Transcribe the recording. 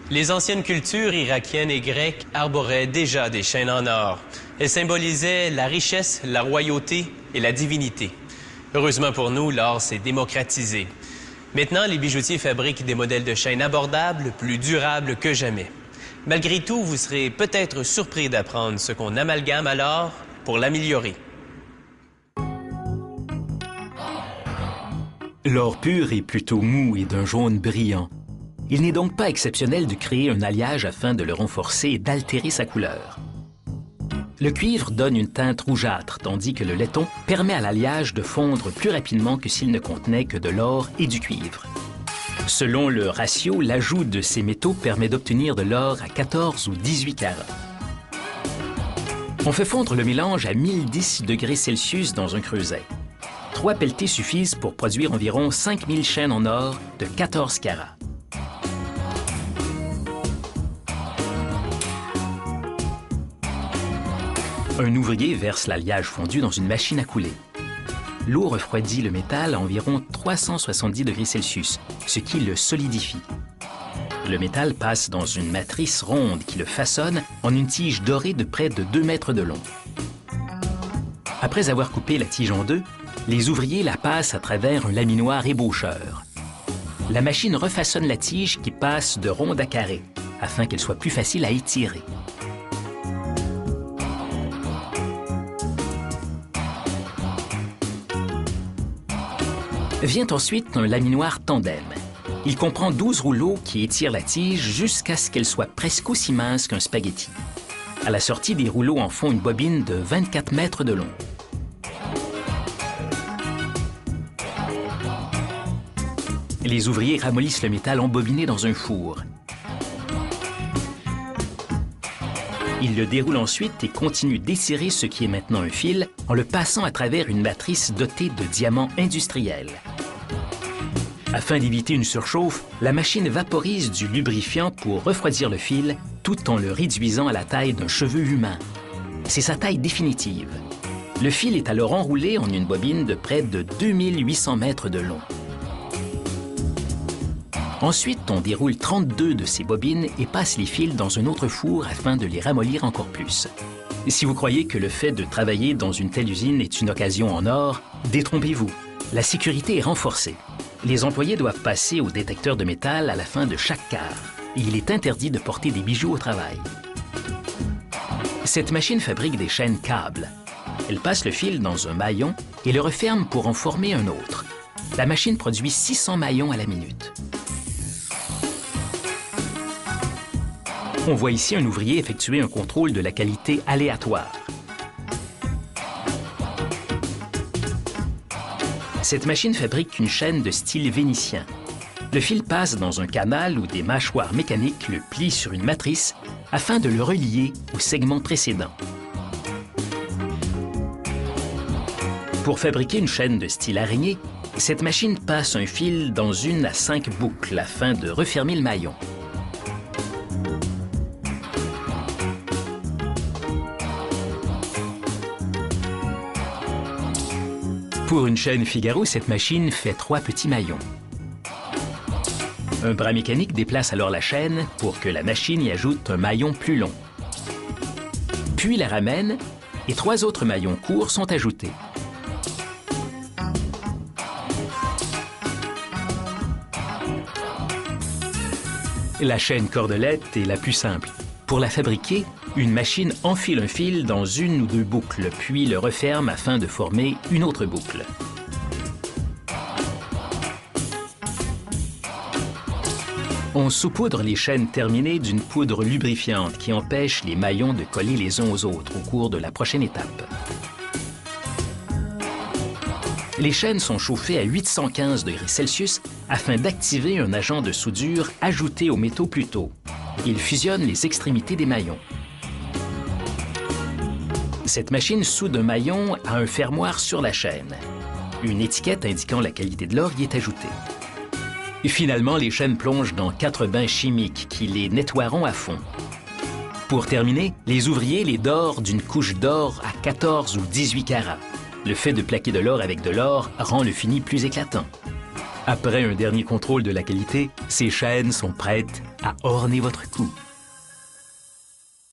Les anciennes cultures irakiennes et grecques arboraient déjà des chaînes en or. Elles symbolisaient la richesse, la royauté et la divinité. Heureusement pour nous, l'or s'est démocratisé. Maintenant, les bijoutiers fabriquent des modèles de chaînes abordables, plus durables que jamais. Malgré tout, vous serez peut-être surpris d'apprendre ce qu'on amalgame à l'or pour l'améliorer. L'or pur est plutôt mou et d'un jaune brillant. Il n'est donc pas exceptionnel de créer un alliage afin de le renforcer et d'altérer sa couleur. Le cuivre donne une teinte rougeâtre, tandis que le laiton permet à l'alliage de fondre plus rapidement que s'il ne contenait que de l'or et du cuivre. Selon le ratio, l'ajout de ces métaux permet d'obtenir de l'or à 14 ou 18 carats. On fait fondre le mélange à 1010 degrés Celsius dans un creuset. 3 pelletées suffisent pour produire environ 5000 chaînes en or de 14 carats. Un ouvrier verse l'alliage fondu dans une machine à couler. L'eau refroidit le métal à environ 370 degrés Celsius, ce qui le solidifie. Le métal passe dans une matrice ronde qui le façonne en une tige dorée de près de 2 mètres de long. Après avoir coupé la tige en deux, les ouvriers la passent à travers un laminoir ébaucheur. La machine refaçonne la tige qui passe de ronde à carré, afin qu'elle soit plus facile à étirer. Vient ensuite un laminoir tandem. Il comprend 12 rouleaux qui étirent la tige jusqu'à ce qu'elle soit presque aussi mince qu'un spaghetti. À la sortie, des rouleaux en font une bobine de 24 mètres de long. Les ouvriers ramollissent le métal embobiné dans un four. Ils le déroulent ensuite et continuent d'étirer ce qui est maintenant un fil en le passant à travers une matrice dotée de diamants industriels. Afin d'éviter une surchauffe, la machine vaporise du lubrifiant pour refroidir le fil tout en le réduisant à la taille d'un cheveu humain. C'est sa taille définitive. Le fil est alors enroulé en une bobine de près de 2800 mètres de long. Ensuite, on déroule 32 de ces bobines et passe les fils dans un autre four afin de les ramollir encore plus. Si vous croyez que le fait de travailler dans une telle usine est une occasion en or, détrompez-vous. La sécurité est renforcée. Les employés doivent passer au détecteur de métal à la fin de chaque quart. Et il est interdit de porter des bijoux au travail. Cette machine fabrique des chaînes câbles. Elle passe le fil dans un maillon et le referme pour en former un autre. La machine produit 600 maillons à la minute. On voit ici un ouvrier effectuer un contrôle de la qualité aléatoire. Cette machine fabrique une chaîne de style vénitien. Le fil passe dans un canal où des mâchoires mécaniques le plient sur une matrice afin de le relier au segment précédent. Pour fabriquer une chaîne de style araignée, cette machine passe un fil dans une à 5 boucles afin de refermer le maillon. Pour une chaîne Figaro, cette machine fait 3 petits maillons. Un bras mécanique déplace alors la chaîne pour que la machine y ajoute un maillon plus long. Puis la ramène et 3 autres maillons courts sont ajoutés. La chaîne cordelette est la plus simple. Pour la fabriquer, une machine enfile un fil dans une ou 2 boucles, puis le referme afin de former une autre boucle. On saupoudre les chaînes terminées d'une poudre lubrifiante qui empêche les maillons de coller les uns aux autres au cours de la prochaine étape. Les chaînes sont chauffées à 815 degrés Celsius afin d'activer un agent de soudure ajouté aux métaux plus tôt. Il fusionne les extrémités des maillons. Cette machine soude un maillon à un fermoir sur la chaîne. Une étiquette indiquant la qualité de l'or y est ajoutée. Et finalement, les chaînes plongent dans 4 bains chimiques qui les nettoieront à fond. Pour terminer, les ouvriers les dorent d'une couche d'or à 14 ou 18 carats. Le fait de plaquer de l'or avec de l'or rend le fini plus éclatant. Après un dernier contrôle de la qualité, ces chaînes sont prêtes à orner votre cou.